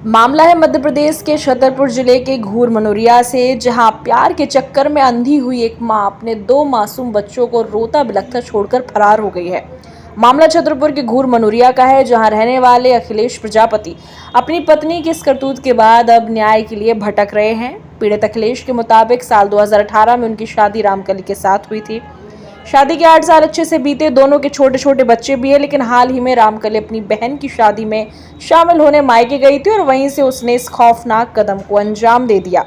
मामला है मध्य प्रदेश के छतरपुर जिले के घूर मनोरिया से, जहां प्यार के चक्कर में अंधी हुई एक मां अपने 2 मासूम बच्चों को रोता बिलखता छोड़कर फरार हो गई है। मामला छतरपुर के घूर मनोरिया का है, जहां रहने वाले अखिलेश प्रजापति अपनी पत्नी की इस करतूत के बाद अब न्याय के लिए भटक रहे हैं। पीड़ित अखिलेश के मुताबिक साल 2018 में उनकी शादी रामकली के साथ हुई थी। शादी के 8 साल अच्छे से बीते, दोनों के छोटे छोटे बच्चे भी हैं, लेकिन हाल ही में रामकली अपनी बहन की शादी में शामिल होने मायके गई थी और वहीं से उसने इस खौफनाक कदम को अंजाम दे दिया।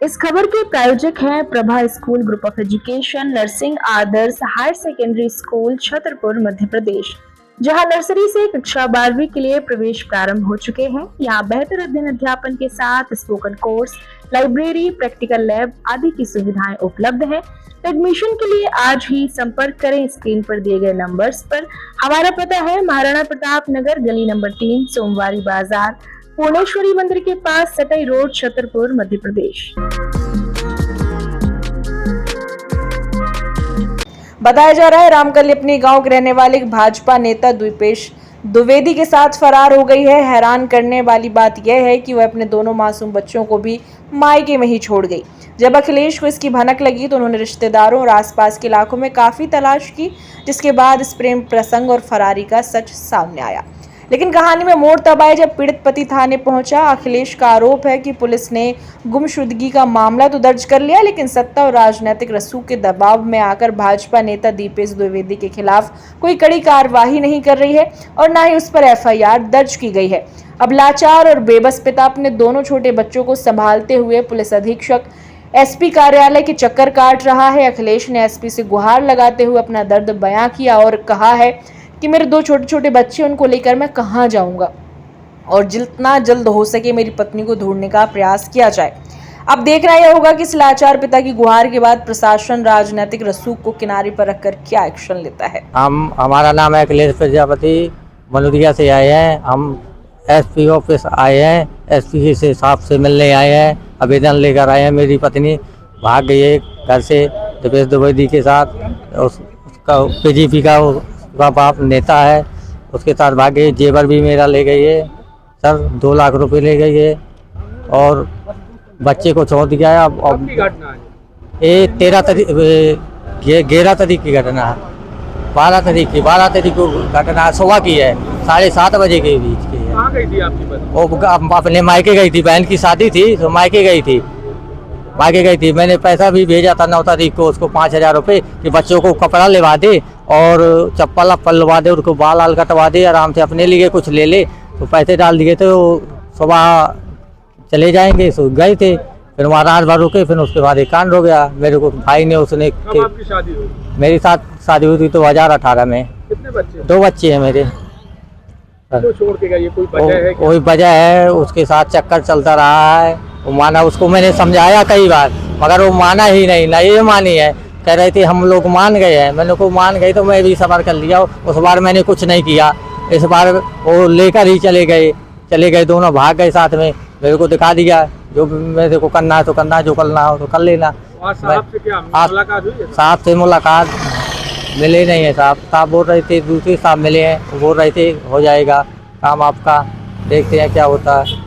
इस खबर के प्रायोजक हैं Prabha school group of education, nursing Adarsh higher secondary school Chhatarpur Madhya Pradesh, जहां नर्सरी से कक्षा 12वीं के लिए प्रवेश प्रारंभ हो चुके हैं। यहां बेहतर अध्ययन अध्यापन के साथ spoken course, library, practical lab आदि की सुविधाएं उपलब्ध हैं। एडमिशन के लिए आज ही संपर्क करें स्क्रीन पर दिए गए नंबर्स पर। हमारा पता है महाराणा प्रताप नगर, गली नंबर 3, सोमवारी बाजार, पूर्णेश्वरी मंदिर के पास, सटई रोड, छतरपुर, मध्य प्रदेश। बताया जा रहा है रामकली अपने गांव के रहने वाले भाजपा नेता द्विपेश द्विवेदी के साथ फरार हो गई है। हैरान करने वाली बात यह है कि वह अपने दोनों मासूम बच्चों को भी मायके में ही छोड़ गई। जब अखिलेश को इसकी भनक लगी तो उन्होंने रिश्तेदारों और आसपास के इलाकों में काफी तलाश की, जिसके बाद इस प्रेम प्रसंग और फरारी का सच सामने आया। लेकिन कहानी में मोड़ तब आया जब पीड़ित पति थाने पहुंचा। अखिलेश का आरोप है कि पुलिस ने गुमशुदगी का मामला तो दर्ज कर लिया, लेकिन सत्ता और राजनीतिक रसूख के दबाव में आकर भाजपा नेता द्विपेश द्विवेदी के खिलाफ कोई कड़ी कार्यवाही नहीं कर रही है और न ही उस पर एफआईआर दर्ज की गई है। अब लाचार और बेबस पिता अपने दोनों छोटे बच्चों को संभालते हुए पुलिस अधीक्षक एसपी कार्यालय के चक्कर काट रहा है। अखिलेश ने एसपी से गुहार लगाते हुए अपना दर्द बयां किया और कहा है कि मेरे 2 छोटे छोटे बच्चे, उनको लेकर मैं कहां जाऊंगा और जितना जल्द हो सके मेरी पत्नी को ढूंढने का प्रयास किया जाए। अब देखना यह होगा कि इस लाचार पिता की गुहार के बाद प्रशासन राजनीतिक रसूख को किनारे पर रखकर क्या एक्शन लेता है। हमारा नाम है अखिलेश प्रजापति, मनोरिया से आए हैं। हम एसपी ऑफिस आए हैं, एसपी से साहब से मिलने आए हैं, आवेदन लेकर आए हैं। मेरी पत्नी भाग गई है घर से द्विपेश द्विवेदी के साथ। उसका बीजेपी का बाप नेता है, उसके साथ भाग गई। जेवर भी मेरा ले गई है सर, 2 लाख रुपए ले गई है और बच्चे को छोड़ दिया है। अब ये 13 तारीख 11 तारीख की घटना है, 12 तारीख को घटना सुबह की है, 7:30 बजे के बीच की है। कहाँ गई थी आपकी पत्नी? वो अपने मायके गई थी, बहन की शादी थी तो मायके गई थी। मैंने पैसा भी भेजा था 9 तारीख को उसको 5000 रुपये कि बच्चों को कपड़ा लेवा दे और चप्पल अप्पल लवा दे, उनको बाल आल कटवा दे, आराम से अपने लिए कुछ ले ले। तो पैसे डाल दिए तो सुबह चले जाएंगे, सो गए थे। फिर वहाँ रात भर रुके, फिर उसके बाद एक कांड हो गया। मेरे को भाई ने उसने आपकी शादी हुई? मेरी साथ शादी हुई थी 2018 में। कितने बच्चे? 2 बच्चे हैं मेरे। तो छोड़ के गई, कोई वजह है? कोई वजह है, उसके साथ चक्कर चलता रहा है। वो माना, उसको मैंने समझाया कई बार मगर वो माना ही नहीं, ना ये मानी है। कह रहे थे हम लोग मान गए हैं। मैंने को मान गई तो मैं भी सबर कर लिया। उस बार मैंने कुछ नहीं किया, इस बार वो लेकर ही चले गए, दोनों भाग गए साथ में। मेरे को दिखा दिया जो मेरे को करना है तो करना है, जो करना हो तो कर लेना। साहब से क्या मुलाकात हुई? साहब से मुलाकात मिले नहीं है। साहब बोल रहे थे, दूसरे साहब मिले हैं, बोल रहे थे हो जाएगा काम आपका, देखते हैं क्या होता है।